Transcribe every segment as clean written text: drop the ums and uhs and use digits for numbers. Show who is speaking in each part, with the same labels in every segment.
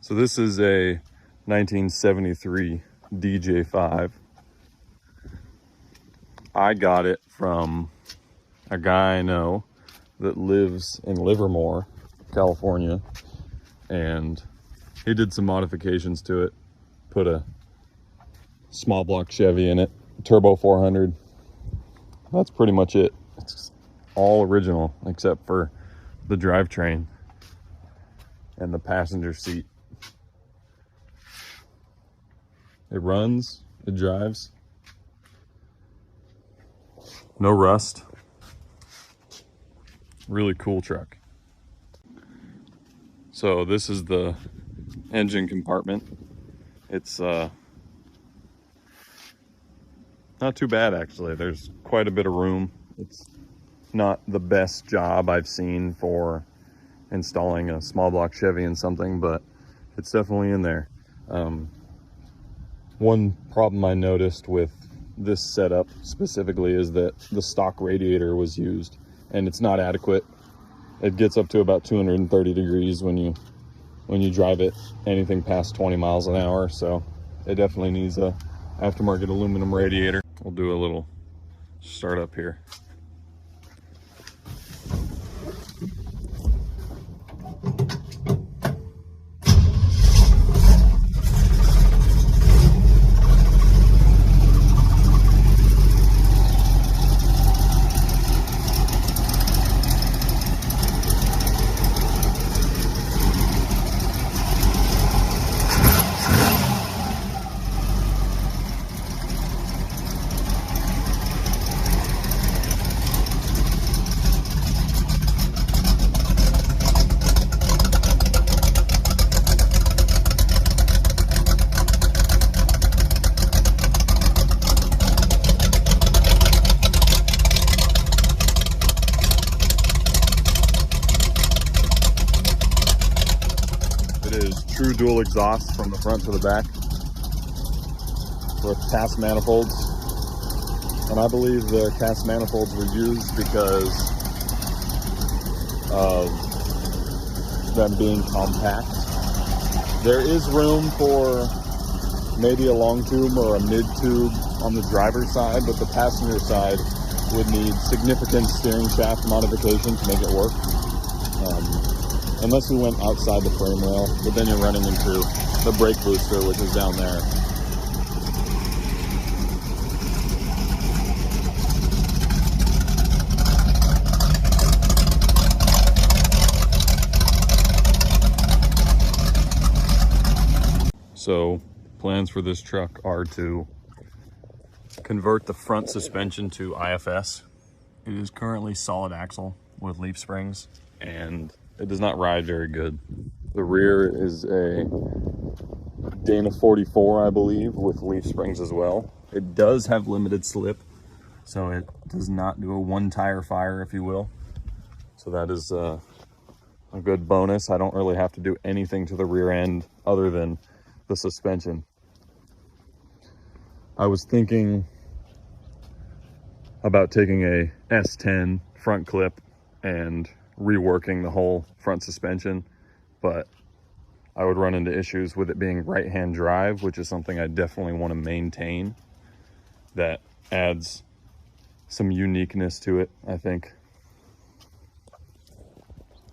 Speaker 1: So this is a 1973 DJ5. I got it from a guy I know that lives in Livermore, California, and he did some modifications to it, put a small block Chevy in it, turbo 400. That's pretty much it. It's all original except for the drivetrain and the passenger seat. It runs, it drives, no rust. Really cool truck. So this is the engine compartment. It's not too bad actually. There's quite a bit of room. It's not the best job I've seen for installing a small block Chevy in something, but it's definitely in there. One problem I noticed with this setup specifically is that the stock radiator was used and it's not adequate. It gets up to about 230 degrees when you drive it anything past 20 miles an hour, so it definitely needs a aftermarket aluminum radiator. We'll do a little startup here. True dual exhaust from the front to the back with cast manifolds, and I believe the cast manifolds were used because of them being compact. There is room for maybe a long tube or a mid tube on the driver's side, but the passenger side would need significant steering shaft modification to make it work. Unless we went outside the frame rail, but then you're running into the brake booster, which is down there. So plans for this truck are to convert the front suspension to IFS. It is currently solid axle with leaf springs, and it does not ride very good. The rear is a Dana 44, I believe, with leaf springs as well. It does have limited slip, so it does not do a one tire fire, if you will. So that is a good bonus. I don't really have to do anything to the rear end other than the suspension. I was thinking about taking a S10 front clip and reworking the whole front suspension, but I would run into issues with it being right-hand drive, which is something I definitely want to maintain. That adds some uniqueness to it, I think.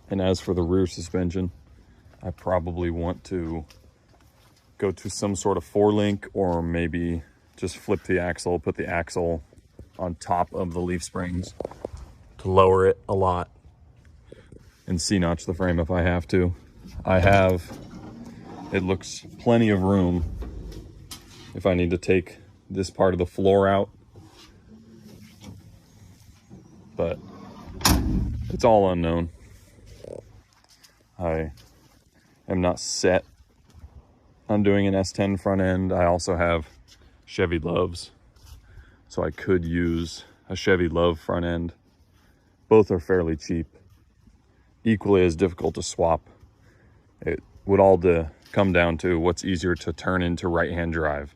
Speaker 1: And as for the rear suspension, I probably want to go to some sort of 4-link, or maybe just flip the axle, put the axle on top of the leaf springs to lower it a lot, and C-notch the frame if I have to. It looks plenty of room if I need to take this part of the floor out, but it's all unknown. I am not set on doing an S10 front end. I also have Chevy Loves, so I could use a Chevy Love front end. Both are fairly cheap, equally as difficult to swap. It would all come down to what's easier to turn into right-hand drive.